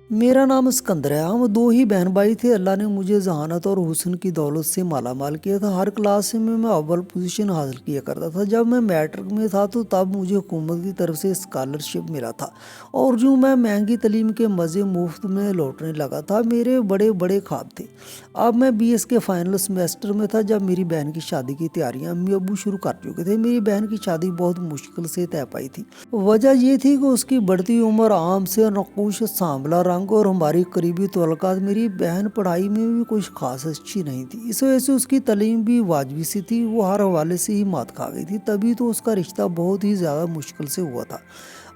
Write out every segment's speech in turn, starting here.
मेरा नाम सिकंदर है। हम दो ही बहन भाई थे। अल्लाह ने मुझे जहानत और हुस्न की दौलत से माला माल किया था। हर क्लास में मैं अव्वल पोजीशन हासिल किया करता था। जब मैं मैट्रिक में था तो तब मुझे हुकूमत की तरफ से स्कॉलरशिप मिला था और जो मैं महंगी तालीम के मज़े मुफ्त में लौटने लगा था। मेरे बड़े बड़े ख्वाब थे। अब मैं BS के फाइनल सेमेस्टर में था जब मेरी बहन की शादी की तैयारियां अम्मी अब्बू शुरू कर चुके थे। मेरी बहन की शादी बहुत मुश्किल से तय पाई थी। वजह ये थी कि उसकी बढ़ती उम्र, आम से नकुश सांवला रंग और हमारी करीबी तल्लुकात। मेरी बहन पढ़ाई में भी कुछ खास अच्छी नहीं थी। इस वजह से उसकी तालीम भी वाजबी सी थी। वो हर हवाले से ही मात खा गई थी। तभी तो उसका रिश्ता बहुत ही ज़्यादा मुश्किल से हुआ था।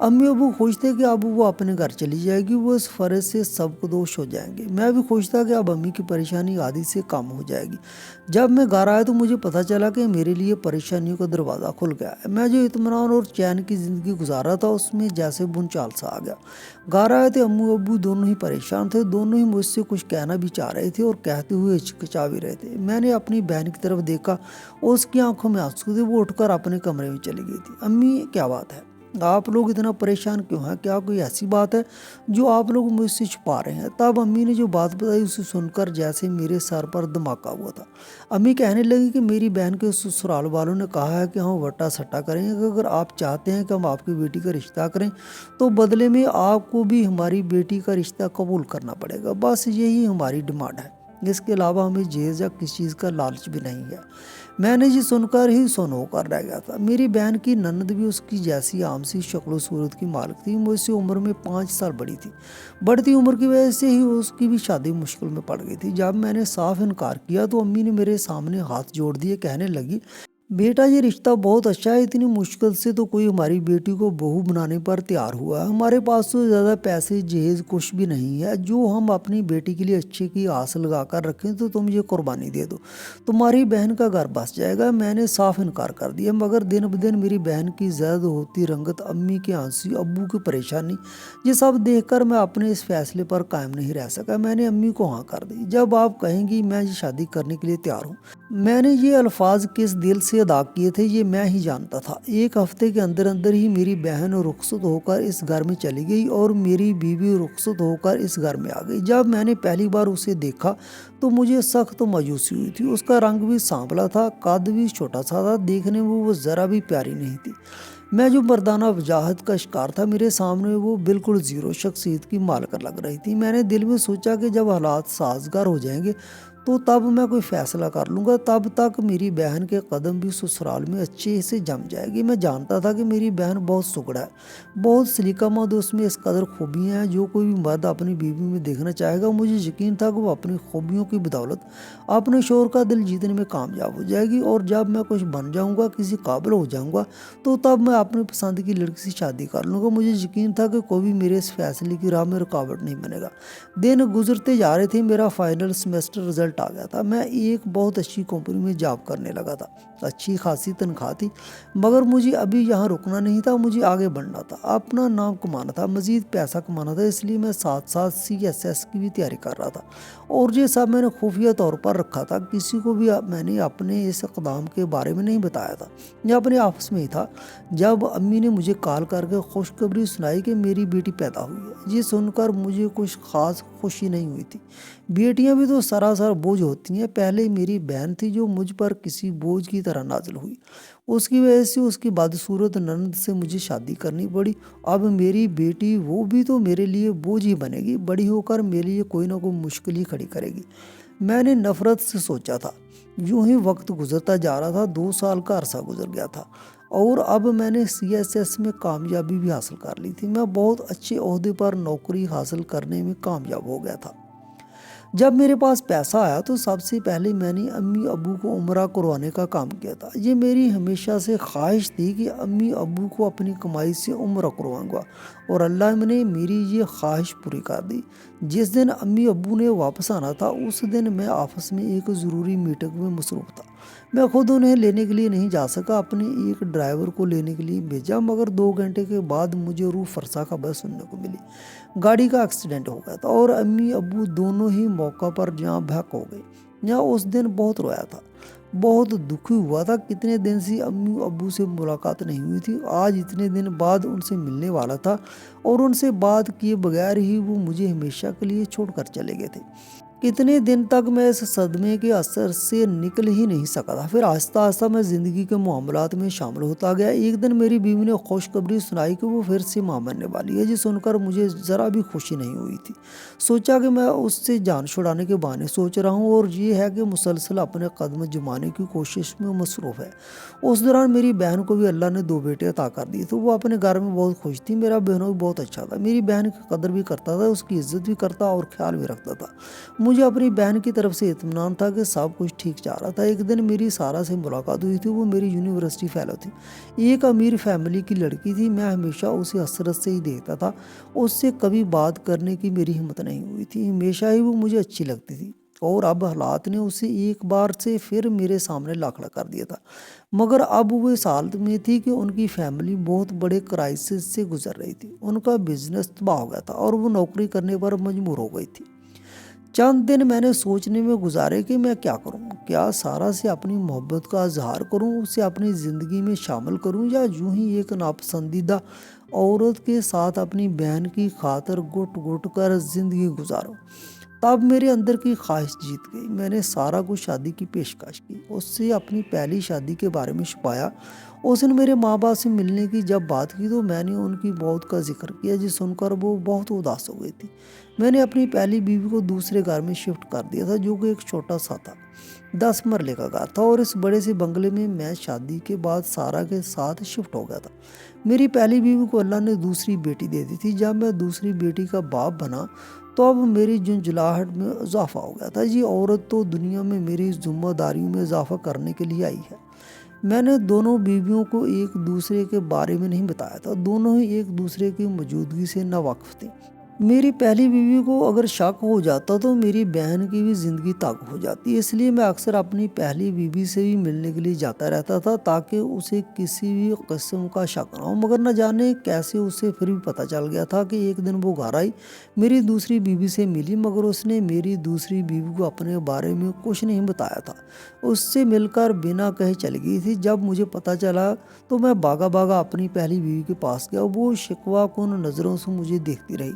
अम्मी अबू खुश थे कि अब वो अपने घर चली जाएगी, वो इस फर्ज से सबको दोष हो जाएंगे। मैं भी खुश था कि अब अम्मी की परेशानी आधी से कम हो जाएगी। जब मैं घर आया तो मुझे पता चला कि मेरे लिए परेशानियों का दरवाज़ा खुल गया है। मैं जो इत्मीनान और चैन की ज़िंदगी गुजार रहा था उसमें जैसे भूचाल सा आ गया। घर आए थे अम्मू अब्बू दोनों ही परेशान थे। दोनों ही मुझसे कुछ कहना भी चाह रहे थे और कहते हुए हिचकिचा भी रहे थे। मैंने अपनी बहन की तरफ देखा और उसकी आंखों में आंसू थे। वो उठकर अपने कमरे में चली गई थी। अम्मी, क्या बात है? आप लोग इतना परेशान क्यों हैं? क्या कोई ऐसी बात है जो आप लोग मुझसे छुपा रहे हैं? तब अम्मी ने जो बात बताई उसे सुनकर जैसे मेरे सर पर धमाका हुआ था। अम्मी कहने लगी कि मेरी बहन के ससुराल वालों ने कहा है कि हम वट्टा सट्टा करेंगे। अगर आप चाहते हैं कि हम आपकी बेटी का रिश्ता करें तो बदले में आपको भी हमारी बेटी का रिश्ता कबूल करना पड़ेगा। बस यही हमारी डिमांड है। इसके अलावा हमें जहेज या किसी चीज़ का लालच भी नहीं है। मैंने जी सुनकर ही सुन होकर रह गया था। मेरी बहन की ननद भी उसकी जैसी आम सी शक्ल सूरत की मालिक थी। मुझसे उम्र में 5 साल बड़ी थी। बढ़ती उम्र की वजह से ही उसकी भी शादी मुश्किल में पड़ गई थी। जब मैंने साफ इनकार किया तो अम्मी ने मेरे सामने हाथ जोड़ दिए, कहने लगी, बेटा ये रिश्ता बहुत अच्छा है। इतनी मुश्किल से तो कोई हमारी बेटी को बहू बनाने पर तैयार हुआ है। हमारे पास तो ज़्यादा पैसे जहेज कुछ भी नहीं है जो हम अपनी बेटी के लिए अच्छे की आस लगा कर रखें। तो तुम ये कुर्बानी दे दो, तुम्हारी बहन का घर बस जाएगा। मैंने साफ इनकार कर दिया। मगर दिन ब दिन मेरी बहन की ज़्यादा होती रंगत, अम्मी के आंसू, अब्बू की परेशानी, ये सब देखकर मैं अपने इस फैसले पर कायम नहीं रह सका। मैंने अम्मी को हाँ कर दी। जब आप कहेंगी मैं ये शादी करने के लिए तैयार हूँ। मैंने ये अल्फाज किस दिल से अदा किए थे ये मैं ही जानता था। एक हफ्ते के अंदर अंदर ही मेरी बहन रुखसत होकर इस घर में चली गई और मेरी बीवी रुखसत होकर इस घर में आ गई। जब मैंने पहली बार उसे देखा तो मुझे सख्त मायूसी हुई थी। उसका रंग भी सांवला था, कद भी छोटा सा था, देखने में वो ज़रा भी प्यारी नहीं थी। मैं जो मर्दाना वजाहत का शिकार था, मेरे सामने वो बिल्कुल ज़ीरो शख्सियत की मालकर लग रही थी। मैंने दिल में सोचा कि जब हालात साजगार हो जाएंगे तो तब मैं कोई फ़ैसला कर लूँगा। तब तक मेरी बहन के कदम भी ससुराल में अच्छे से जम जाएगी। मैं जानता था कि मेरी बहन बहुत सुगड़ा है, बहुत सलीकामंद, उसमें इस कदर खूबियाँ हैं जो कोई भी मर्द अपनी बीवी में देखना चाहेगा। मुझे यकीन था कि वो अपनी खूबियों की बदौलत अपने शोहर का दिल जीतने में कामयाब हो जाएगी और जब मैं कुछ बन जाऊँगा, किसी काबिल हो जाऊँगा, तो तब मैं अपनी पसंद की लड़की से शादी कर लूँगा। मुझे यकीन था कि कोई भी मेरे इस फैसले की राह में रुकावट नहीं बनेगा। दिन गुजरते जा रहे थे। मेरा फाइनल सेमेस्टर रिजल्ट आ गया था। मैं एक बहुत अच्छी कंपनी में जॉब करने लगा था। अच्छी खासी तनख्वाह थी। मगर मुझे अभी यहाँ रुकना नहीं था, मुझे आगे बढ़ना था, अपना नाम कमाना था, मज़ीद पैसा कमाना था। इसलिए मैं साथ साथ CSS की भी तैयारी कर रहा था और ये सब मैंने खुफिया तौर पर रखा था। किसी को भी मैंने अपने इस इक़दाम के बारे में नहीं बताया था। यह अपने आपस में ही था। जब अम्मी ने मुझे कॉल करके खुशखबरी सुनाई कि मेरी बेटी पैदा हुई है, ये सुनकर मुझे कुछ ख़ास खुशी नहीं हुई थी। बेटियां भी तो सरासर बोझ होती हैं। पहले मेरी बहन थी जो मुझ पर किसी बोझ की तरह नाजिल हुई। उसकी वजह से उसकी बदसूरत ननद से मुझे शादी करनी पड़ी। अब मेरी बेटी, वो भी तो मेरे लिए बोझ ही बनेगी। बड़ी होकर मेरे लिए कोई ना कोई मुश्किल ही खड़ी करेगी। मैंने नफरत से सोचा था। यूं ही वक्त गुजरता जा रहा था। 2 साल का अरसा गुजर गया था और अब मैंने CSS में कामयाबी भी हासिल कर ली थी। मैं बहुत अच्छे ओहदे पर नौकरी हासिल करने में कामयाब हो गया था। जब मेरे पास पैसा आया तो सबसे पहले मैंने अम्मी अब्बू को उम्रा करवाने का काम किया था। ये मेरी हमेशा से ख्वाहिश थी कि अम्मी अब्बू को अपनी कमाई से उम्रा करवाऊंगा और अल्लाह ने मेरी ये ख्वाहिश पूरी कर दी। जिस दिन अम्मी अब्बू ने वापस आना था उस दिन मैं ऑफिस में एक ज़रूरी मीटिंग में मसरूफ़ था। मैं खुद उन्हें लेने के लिए नहीं जा सका, अपने एक ड्राइवर को लेने के लिए भेजा। मगर 2 घंटे के बाद मुझे रूह फरसा खबर सुनने को मिली। गाड़ी का एक्सीडेंट हो गया था और अम्मी अब्बू दोनों ही मौका पर जहाँ बहक हो गए। यहाँ उस दिन बहुत रोया था। बहुत दुखी हुआ था। कितने दिन से अम्मी अब्बू से मुलाकात नहीं हुई थी, आज इतने दिन बाद उनसे मिलने वाला था और उनसे बात किए बगैर ही वो मुझे हमेशा के लिए छोड़कर चले गए थे। कितने दिन तक मैं इस सदमे के असर से निकल ही नहीं सका था। फिर आहिस्ता आहिस्ता मैं ज़िंदगी के मामलात में शामिल होता गया। एक दिन मेरी बीवी ने खुशखबरी सुनाई कि वो फिर से मां बनने वाली है। जी सुनकर मुझे ज़रा भी खुशी नहीं हुई थी। सोचा कि मैं उससे जान छुड़ाने के बहाने सोच रहा हूँ और ये है कि मुसलसल अपने कदम जमाने की कोशिश में मसरूफ़ है। उस दौरान मेरी बहन को भी अल्लाह ने 2 बेटे अता कर दिए थे। वो अपने घर में बहुत खुश थी। मेरा बहनों भी बहुत अच्छा था। मेरी बहन की कदर भी करता था, उसकी इज्जत भी करता और ख्याल भी रखता था। मुझे अपनी बहन की तरफ से इत्मीनान था कि सब कुछ ठीक जा रहा था। एक दिन मेरी सारा से मुलाकात हुई थी। वो मेरी यूनिवर्सिटी फेलो थी, एक अमीर फैमिली की लड़की थी। मैं हमेशा उसे हसरत से ही देखता था, उससे कभी बात करने की मेरी हिम्मत नहीं हुई थी। हमेशा ही वो मुझे अच्छी लगती थी और अब हालात ने उसे एक बार से फिर मेरे सामने ला खड़ा कर दिया था। मगर अब वो इस हालत में थी कि उनकी फैमिली बहुत बड़े क्राइसिस से गुजर रही थी। उनका बिजनेस तबाह हो गया था और वो नौकरी करने पर मजबूर हो गई थी। चंद दिन मैंने सोचने में गुजारे कि मैं क्या करूं। क्या सारा से अपनी मोहब्बत का इजहार करूं, उसे अपनी ज़िंदगी में शामिल करूं, या यूं ही एक नापसंदीदा औरत के साथ अपनी बहन की खातर घुट घुट कर ज़िंदगी गुजारूं। तब मेरे अंदर की ख्वाहिश जीत गई। मैंने सारा को शादी की पेशकश की, उससे अपनी पहली शादी के बारे में छुपाया। उसने मेरे माँ बाप से मिलने की जब बात की तो मैंने उनकी मौत का जिक्र किया, जिसे सुनकर वो बहुत उदास हो गई थी। मैंने अपनी पहली बीवी को दूसरे घर में शिफ्ट कर दिया था, जो कि एक छोटा सा था, 10 मरले का घर था। और इस बड़े से बंगले में मैं शादी के बाद सारा के साथ शिफ्ट हो गया था। मेरी पहली बीवी को अल्लाह ने दूसरी बेटी दे दी थी। जब मैं दूसरी बेटी का बाप बना तो अब मेरी झुंझलाहट में इजाफा हो गया था। जी औरत तो दुनिया में मेरी जिम्मेदारियों में इजाफा करने के लिए आई है। मैंने दोनों बीवियों को एक दूसरे के बारे में नहीं बताया था। दोनों ही एक दूसरे की मौजूदगी से नावाकिफ थी। मेरी पहली बीवी को अगर शक हो जाता तो मेरी बहन की भी ज़िंदगी तक हो जाती। इसलिए मैं अक्सर अपनी पहली बीवी से भी मिलने के लिए जाता रहता था, ताकि उसे किसी भी किस्म का शक ना हो। मगर न जाने कैसे उसे फिर भी पता चल गया था कि एक दिन वो घर आई, मेरी दूसरी बीवी से मिली, मगर उसने मेरी दूसरी बीवी को अपने बारे में कुछ नहीं बताया था। उससे मिलकर बिना कहे चली गई थी। जब मुझे पता चला तो मैं भागा भागा अपनी पहली बीवी के पास गया। वो शिकवा कुन नज़रों से मुझे देखती रही।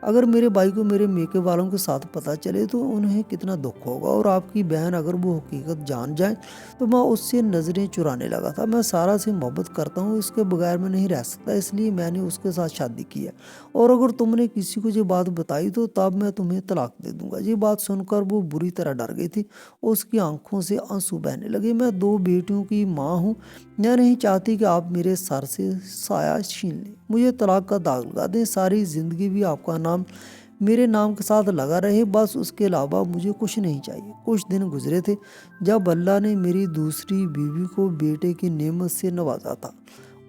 अगर मेरे भाई को मेरे मेके वालों के साथ पता चले तो उन्हें कितना दुख होगा, और आपकी बहन अगर वो हकीकत जान जाए तो मैं उससे नज़रें चुराने लगा था। मैं सारा से मोहब्बत करता हूँ, इसके बगैर मैं नहीं रह सकता, इसलिए मैंने उसके साथ शादी की है। और अगर तुमने किसी को ये बात बताई तो तब मैं तुम्हें तलाक दे दूंगा। ये बात सुनकर वो बुरी तरह डर गई थी। उसकी आंखों से आंसू बहने लगे। मैं 2 बेटियों की माँ हूँ। मैं नहीं चाहती कि आप मेरे सर से साया छीन लें, मुझे तलाक का दाग लगा दें, सारी ज़िंदगी भी आपका नाम मेरे नाम के साथ लगा रहे, बस उसके अलावा मुझे कुछ नहीं चाहिए। कुछ दिन गुजरे थे जब अल्लाह ने मेरी दूसरी बीवी को बेटे की नेमत से नवाजा था।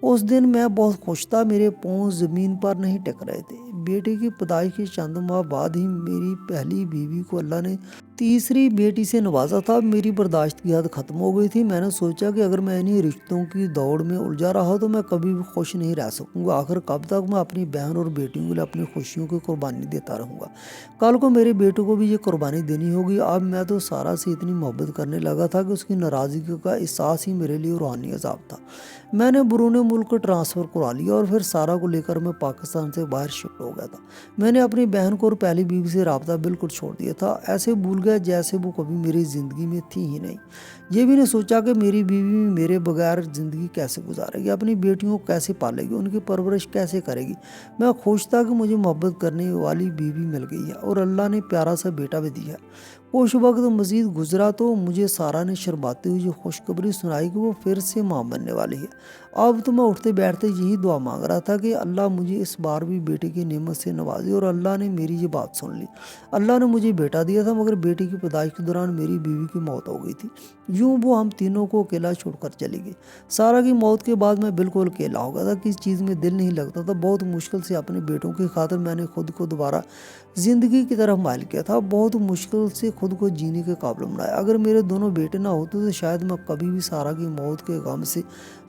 उस दिन मैं बहुत खुश था। मेरे पाँव ज़मीन पर नहीं टिक रहे थे। बेटे की पैदाइश के चंद माह बाद ही मेरी पहली बीवी को अल्लाह ने तीसरी बेटी से नवाजा था। मेरी बर्दाश्त की हद खत्म हो गई थी। मैंने सोचा कि अगर मैं इन्हीं रिश्तों की दौड़ में उलझा रहा तो मैं कभी भी खुश नहीं रह सकूंगा। आखिर कब तक मैं अपनी बहन और बेटियों के लिए अपनी खुशियों की कुर्बानी देता रहूंगा। कल को मेरे बेटों को भी ये कुर्बानी देनी होगी। अब मैं तो सारा से इतनी मोहब्बत करने लगा था कि उसकी नाराज़गी का एहसास ही मेरे लिए रूहानी अजाब था। मैंने बैरून मुल्क ट्रांसफ़र करा लिया और फिर सारा को लेकर मैं पाकिस्तान से बाहर शिफ्ट हो गया था। मैंने अपनी बहन को और पहली बीवी से रब्ता बिल्कुल छोड़ दिया था। ऐसे भूल गया जैसे वो कभी मेरी ज़िंदगी में थी ही नहीं। ये भी नहीं सोचा कि मेरी बीवी मेरे बगैर ज़िंदगी कैसे गुजारेगी, अपनी बेटियों को कैसे पालेगी, उनकी परवरिश कैसे करेगी। मैं खुश था कि मुझे मोहब्बत करने वाली बीवी मिल गई है और अल्लाह ने प्यारा सा बेटा भी दिया। कुछ वक्त मज़ीद गुजरा तो मुझे सारा ने शर्माते हुए जो खुशखबरी सुनाई कि वो फिर से मां बनने वाली है। अब तो मैं उठते बैठते यही दुआ मांग रहा था कि अल्लाह मुझे इस बार भी बेटे की नेमत से नवाजे, और अल्लाह ने मेरी ये बात सुन ली। अल्लाह ने मुझे बेटा दिया था, मगर बेटी की पैदाइश के दौरान मेरी बीवी की मौत हो गई थी। यूँ वो हम तीनों को अकेला छोड़कर चली गई। सारा की मौत के बाद मैं बिल्कुल अकेला हो गया था। किसी चीज़ में दिल नहीं लगता था। बहुत मुश्किल से अपने बेटों की खातिर मैंने खुद को दोबारा ज़िंदगी की तरफ माइल किया था। बहुत मुश्किल से खुद को जीने के काबिल बनाया। अगर मेरे दोनों बेटे ना होते तो शायद मैं कभी भी सारा की मौत के गम से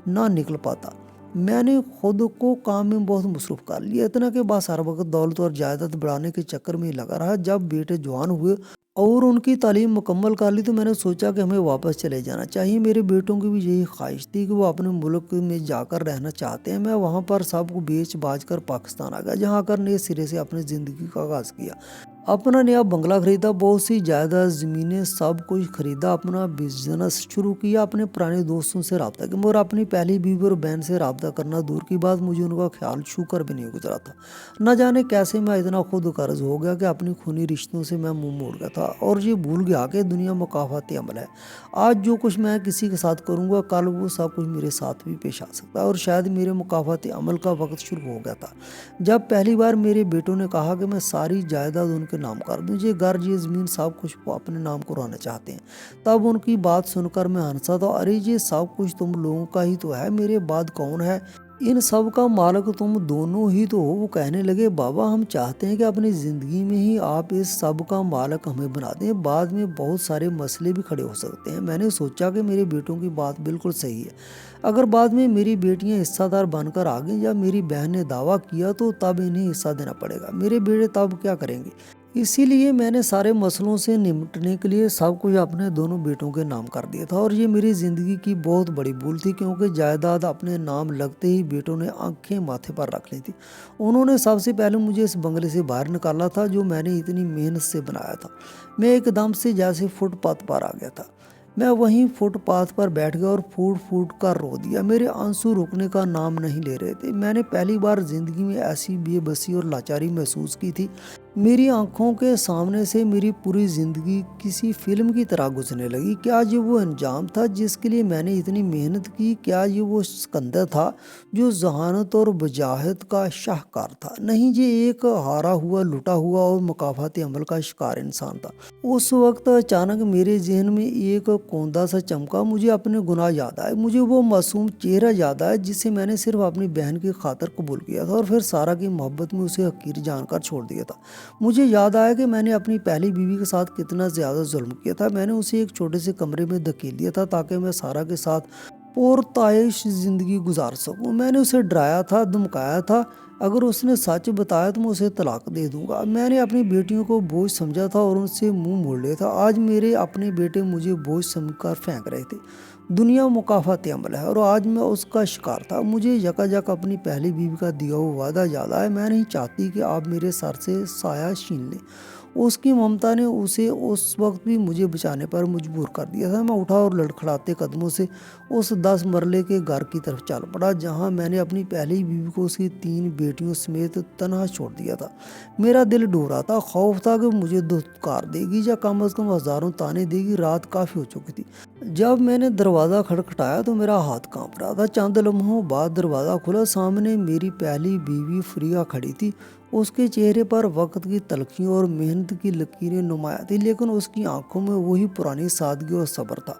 ना निकल पाता। मैंने खुद को काम में बहुत मसरूफ़ कर लिया, इतना कि बस हर वक्त दौलत और जायदाद बढ़ाने के चक्कर में ही लगा रहा। जब बेटे जवान हुए और उनकी तालीम मुकम्मल कर ली तो मैंने सोचा कि हमें वापस चले जाना चाहिए। मेरे बेटों की भी यही ख्वाहिश थी कि वो अपने मुल्क में जाकर रहना चाहते हैं। मैं वहाँ पर सबको बेच बाज कर पाकिस्तान आ गया, जहाँ आकर नए सिरे से अपनी ज़िंदगी का आगाज़ किया। अपना नया बंगला खरीदा, बहुत सी जायदाद ज़मीनें सब कुछ खरीदा, अपना बिजनेस शुरू किया, अपने पुराने दोस्तों से रब्ता किया, मगर अपनी पहली बीवी और बहन से रब्ता करना दूर की बात, मुझे उनका ख्याल छू कर भी नहीं गुजरा था। न जाने कैसे मैं इतना खुद कर्ज हो गया कि अपनी खूनी रिश्तों से मैं मुंह मोड़ गया था और ये भूल गया कि दुनिया मुकाफाती अमल है। आज जो कुछ मैं किसी के साथ करूँगा, कल वो सब कुछ मेरे साथ भी पेश आ सकता है, और शायद मेरे मुकाफाती अमल का वक्त शुरू हो गया था जब पहली बार मेरे बेटों ने कहा कि मैं सारी जायदाद उनके नाम कर दूं। ये घर, ये ज़मीन, सब कुछ वो अपने नाम करवाना चाहते हैं। तब उनकी बात सुनकर मैं हंसा था। अरे ये सब कुछ तुम लोगों का ही तो है, मेरे बाद कौन है? इन सब का मालिक तुम दोनों ही तो हो। वो कहने लगे, बाबा हम चाहते हैं कि अपनी ज़िंदगी में ही आप इस सब का मालिक हमें बना दें, बाद में बहुत सारे मसले भी खड़े हो सकते हैं। मैंने सोचा कि मेरे बेटों की बात बिल्कुल सही है। अगर बाद में मेरी बेटियां हिस्सादार बनकर आ गईं या मेरी बहन ने दावा किया तो तब इन्हें हिस्सा देना पड़ेगा। मेरे बेटे तब क्या करेंगे? इसीलिए मैंने सारे मसलों से निपटने के लिए सब कुछ अपने दोनों बेटों के नाम कर दिया था, और ये मेरी ज़िंदगी की बहुत बड़ी भूल थी, क्योंकि जायदाद अपने नाम लगते ही बेटों ने आंखें माथे पर रख ली थी। उन्होंने सबसे पहले मुझे इस बंगले से बाहर निकाला था जो मैंने इतनी मेहनत से बनाया था। मैं एकदम से जैसे फुटपाथ पर आ गया था। मैं वहीं फुटपाथ पर बैठ गया और फूट फूट कर रो दिया। मेरे आंसू रुकने का नाम नहीं ले रहे थे। मैंने पहली बार जिंदगी में ऐसी बेबसी और लाचारी महसूस की थी। मेरी आंखों के सामने से मेरी पूरी जिंदगी किसी फिल्म की तरह गुजरने लगी। क्या ये वो अंजाम था जिसके लिए मैंने इतनी मेहनत की? क्या ये वो सिकंदर था जो जहानत और वजाहत का शाहकार था? नहीं, ये एक हारा हुआ, लुटा हुआ और मुकाफाती अमल का शिकार इंसान था। उस वक्त अचानक मेरे जहन में एक कौंदा सा चमका। मुझे अपने गुनाह याद आए, मुझे वो मासूम चेहरा याद आया जिसे मैंने सिर्फ अपनी बहन की खातिर कबूल किया था और फिर सारा की मोहब्बत में उसे हकीर जानकर छोड़ दिया था। मुझे याद आया कि मैंने अपनी पहली बीवी के साथ कितना ज़्यादा जुल्म किया था। मैंने उसे एक छोटे से कमरे में धकेल दिया था ताकि मैं सारा के साथ पुरताइश ज़िंदगी गुजार सकूं। मैंने उसे डराया था, धमकाया था, अगर उसने सच बताया तो मैं उसे तलाक दे दूंगा। मैंने अपनी बेटियों को बोझ समझा था और उनसे मुंह मोड़ लिया था। आज मेरे अपने बेटे मुझे बोझ समझकर फेंक रहे थे। दुनिया मुकाफाती अमल है और आज मैं उसका शिकार था। मुझे यकायक अपनी पहली बीवी का दिया हुआ वादा याद आया। मैं नहीं चाहती कि आप मेरे सर से साया छीन लें। उसकी ममता ने उसे उस वक्त भी मुझे बचाने पर मजबूर कर दिया था। मैं उठा और लड़खड़ाते कदमों से उस 10 मरले के घर की तरफ चल पड़ा जहां मैंने अपनी पहली बीवी को उसकी 3 बेटियों समेत तनहा छोड़ दिया था। मेरा दिल डो रहा था, खौफ था कि मुझे धुतकार देगी या कम से कम हजारों ताने देगी। रात काफ़ी हो चुकी थी। जब मैंने दरवाज़ा खटखटाया तो मेरा हाथ कांप रहा था। चंद लम्हों बाद दरवाज़ा खुला। सामने मेरी पहली बीवी फरिया खड़ी थी। उसके चेहरे पर वक्त की तलखियों और मेहनत की लकीरें नुमाया थी, लेकिन उसकी आंखों में वही पुरानी सादगी और सब्र था।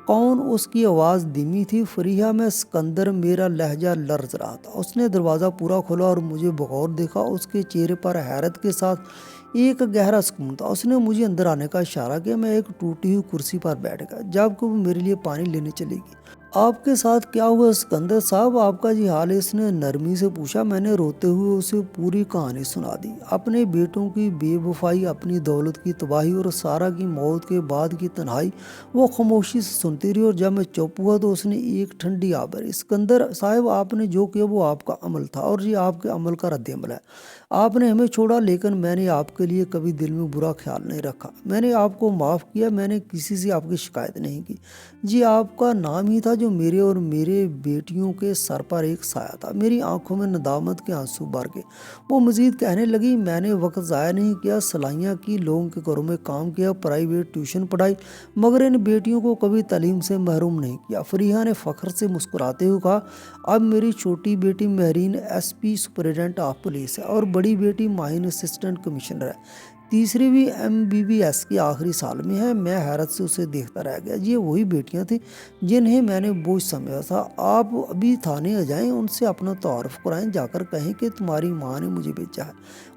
कौन? उसकी आवाज़ धीमी थी। फरिया में सिकंदर। मेरा लहजा लर्ज रहा था। उसने दरवाज़ा पूरा खोला और मुझे बगौर देखा। उसके चेहरे पर हैरत के साथ एक गहरा सुकून था। उसने मुझे अंदर आने का इशारा किया। मैं एक टूटी हुई कुर्सी पर बैठ गया जबकि वो मेरे लिए पानी लेने चलेगी। आपके साथ क्या हुआ सिकंदर साहब? आपका जी हाल है? इसने नरमी से पूछा। मैंने रोते हुए उसे पूरी कहानी सुना दी, अपने बेटों की बेवफाई, अपनी दौलत की तबाही और सारा की मौत के बाद की तन्हाई। वो खामोशी से सुनती रही और जब मैं चुप हुआ तो उसने एक ठंडी आह भरी। सिकंदर साहब, आपने जो किया वो आपका अमल था और ये आपके अमल का रद्द अमल है। आपने हमें छोड़ा, लेकिन मैंने आपके लिए कभी दिल में बुरा ख्याल नहीं रखा। मैंने आपको माफ़ किया। मैंने किसी से आपकी शिकायत नहीं की। जी आपका नाम ही था जो मेरे और मेरे बेटियों के सर पर एक साया था। मेरी आंखों में नदामत के आंसू भर गए। वो मजीद कहने लगी, मैंने वक्त ज़ाया नहीं किया, सलाइयाँ की, लोगों के घरों में काम किया, प्राइवेट ट्यूशन पढ़ाई, मगर इन बेटियों को कभी तालीम से महरूम नहीं किया। फरीहा ने फ़ख्र से मुस्कुराते हुए कहा, अब मेरी छोटी बेटी Mehreen SP superintendent of police है और बड़ी बेटी माहिन असिस्टेंट कमिश्नर है। तीसरी भी MBBS के आखिरी साल में है। मैं हैरत से उसे देखता रह गया। ये वही बेटियां थीं जिन्हें मैंने बोझ समझा था। आप अभी थाने आ जाएं, उनसे अपना तारुफ कराएं, जाकर कहें कि तुम्हारी माँ ने मुझे भेजा है।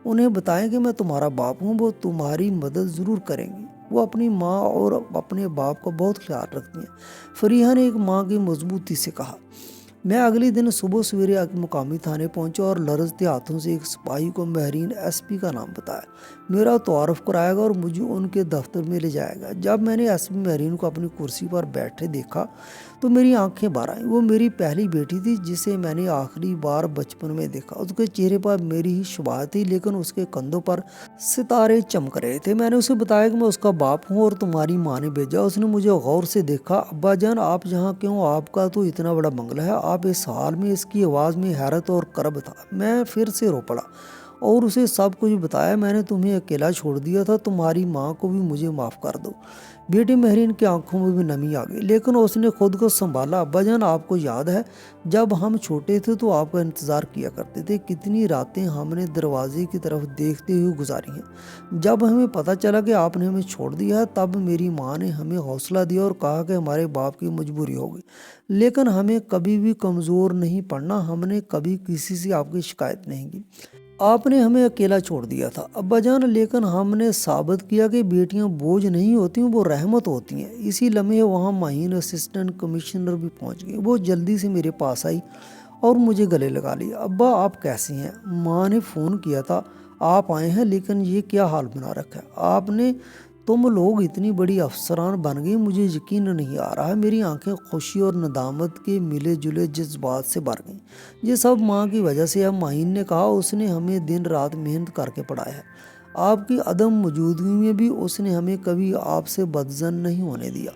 उन्हें बताएं कि मैं तुम्हारा बाप हूँ, वो तुम्हारी मदद ज़रूर करेंगी। वो अपनी माँ और अपने बाप का बहुत ख्याल रखती हैं। फरीहा ने एक माँ की मजबूती से कहा। मैं अगले दिन सुबह सवेरे आके मुकामी थाने पहुंचा और लरजते हाथों से एक सिपाही को महरीन एसपी का नाम बताया। मेरा तारुफ कराएगा और मुझे उनके दफ्तर में ले जाएगा। जब मैंने एसपी महरीन को अपनी कुर्सी पर बैठे देखा तो मेरी आंखें बाहर आईं। वो मेरी पहली बेटी थी जिसे मैंने आखिरी बार बचपन में देखा। उसके चेहरे पर मेरी ही शुबा थी, लेकिन उसके कंधों पर सितारे चमक रहे थे। मैंने उसे बताया कि मैं उसका बाप हूँ और तुम्हारी माँ ने भेजा। उसने मुझे गौर से देखा। अब्बा जान, आप यहाँ क्यों? आपका तो इतना बड़ा बंगला है, आप इस हाल में? इसकी आवाज़ में हैरत और करब था। मैं फिर से रो पड़ा और उसे सब कुछ बताया। मैंने तुम्हें अकेला छोड़ दिया था, तुम्हारी माँ को भी मुझे माफ़ कर दो। बेटी महरीन की आंखों में भी नमी आ गई, लेकिन उसने खुद को संभाला। अब्बा जान, आपको याद है जब हम छोटे थे तो आपका इंतज़ार किया करते थे। कितनी रातें हमने दरवाजे की तरफ देखते हुए गुजारी हैं। जब हमें पता चला कि आपने हमें छोड़ दिया है, तब मेरी माँ ने हमें हौसला दिया और कहा कि हमारे बाप की मजबूरी होगी, लेकिन हमें कभी भी कमज़ोर नहीं पड़ना। हमने कभी किसी से आपकी शिकायत नहीं की। आपने हमें अकेला छोड़ दिया था अब्बा जान, लेकिन हमने साबित किया कि बेटियां बोझ नहीं होती, वो रहमत होती हैं। इसी लम्हे वहाँ माहीन असिस्टेंट कमिश्नर भी पहुँच गई। वो जल्दी से मेरे पास आई और मुझे गले लगा लिया। अब्बा, आप कैसी हैं? माँ ने फ़ोन किया था, आप आए हैं, लेकिन ये क्या हाल बना रखा है आपने? तुम लोग इतनी बड़ी अफसरान बन गई, मुझे यकीन नहीं आ रहा है। मेरी आंखें खुशी और नदामत के मिले जुले जज्बात से भर गईं। ये सब माँ की वजह से है, माहीन ने कहा। उसने हमें दिन रात मेहनत करके पढ़ाया है। आपकी अदम मौजूदगी में भी उसने हमें कभी आपसे बदजन नहीं होने दिया।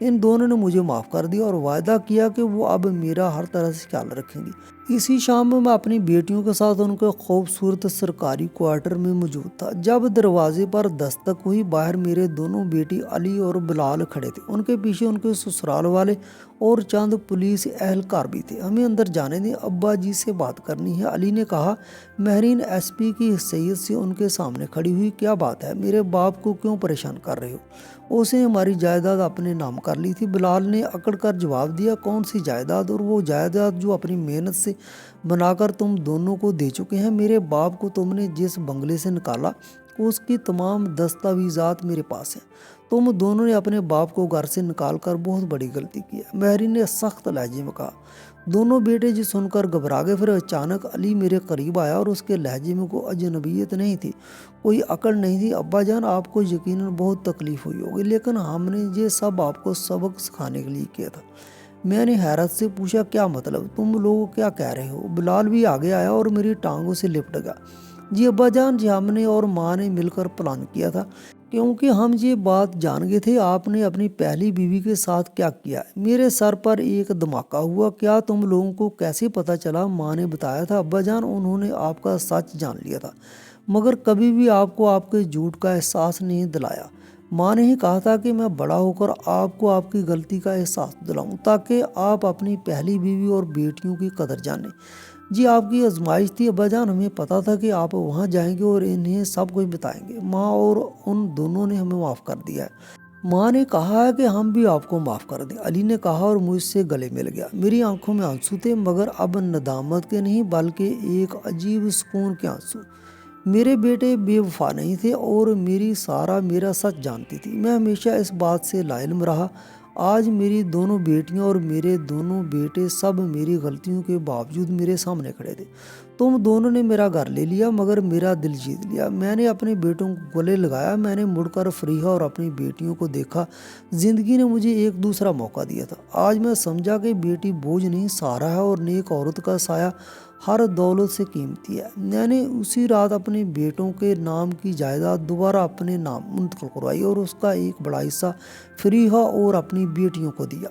इन दोनों ने मुझे माफ़ कर दिया और वायदा किया कि वो अब मेरा हर तरह से ख्याल रखेंगी। इसी शाम में मैं अपनी बेटियों के साथ उनके खूबसूरत सरकारी क्वार्टर में मौजूद था। जब दरवाजे पर दस्तक हुई, बाहर मेरे दोनों बेटी अली और बिलाल खड़े थे। उनके पीछे उनके ससुराल वाले और चंद पुलिस एहलकार भी थे। हमें अंदर जाने दें, अब्बा जी से बात करनी है, अली ने कहा। महरीन एसपी की हैसियत से उनके सामने खड़ी हुई। क्या बात है? मेरे बाप को क्यों परेशान कर रहे हो? उसने हमारी जायदाद अपने नाम कर ली थी। बिलाल ने अकड़ कर जवाब दिया। कौन सी जायदाद? और वो जायदाद जो अपनी मेहनत से बनाकर तुम दोनों को दे चुके हैं। मेरे बाप को तुमने जिस बंगले से निकाला, उसकी तमाम दस्तावेजात मेरे पास हैं। तुम दोनों ने अपने बाप को घर से निकाल कर बहुत बड़ी गलती की है, महरीन ने सख्त लहजे में कहा। दोनों बेटे जी सुनकर घबरा गए। फिर अचानक अली मेरे करीब आया और उसके लहजे में कोई अजनबियत नहीं थी, कोई अकड़ नहीं थी। अब्बा जान, आपको यकीनन बहुत तकलीफ हुई होगी, लेकिन हमने ये सब आपको सबक सिखाने के लिए किया था। मैंने हैरत से पूछा, क्या मतलब? तुम लोग क्या कह रहे हो? बिलाल भी आगे आया और मेरी टांगों से लिपट गया। जी अब्बा जान, जी हमने और माँ ने मिलकर प्लान किया था, क्योंकि हम ये बात जान गए थे आपने अपनी पहली बीवी के साथ क्या किया। मेरे सर पर एक धमाका हुआ। क्या तुम लोगों को कैसे पता चला? माँ ने बताया था अब्बा जान, उन्होंने आपका सच जान लिया था, मगर कभी भी आपको आपके झूठ का एहसास नहीं दिलाया। माँ ने ही कहा था कि मैं बड़ा होकर आपको आपकी गलती का एहसास दिलाऊं, ताकि आप अपनी पहली बीवी और बेटियों की कदर जानें। जी आपकी आजमाइश थी अब्बा जान, हमें पता था कि आप वहाँ जाएंगे और इन्हें सब कुछ बताएंगे। माँ और उन दोनों ने हमें माफ़ कर दिया है। माँ ने कहा है कि हम भी आपको माफ़ कर दें, अली ने कहा और मुझसे गले मिल गया। मेरी आंखों में आंसू थे, मगर अब नदामत के नहीं बल्कि एक अजीब सुकून के आंसू। मेरे बेटे बेवफा नहीं थे और मेरी सारा मेरा सच जानती थी। मैं हमेशा इस बात से लाइल्म रहा। आज मेरी दोनों बेटियां और मेरे दोनों बेटे सब मेरी गलतियों के बावजूद मेरे सामने खड़े थे। तुम दोनों ने मेरा घर ले लिया, मगर मेरा दिल जीत लिया। मैंने अपने बेटों को गले लगाया, मैंने मुड़कर फरीहा और अपनी बेटियों को देखा। जिंदगी ने मुझे एक दूसरा मौका दिया था। आज मैं समझा कि बेटी बोझ नहीं, सहारा है, और नेक औरत का साया हर दौलत से कीमती है। मैंने उसी रात अपने बेटों के नाम की जायदाद दोबारा अपने नाम मुंतकिल करवाई और उसका एक बड़ा हिस्सा फरीहा और अपनी बेटियों को दिया।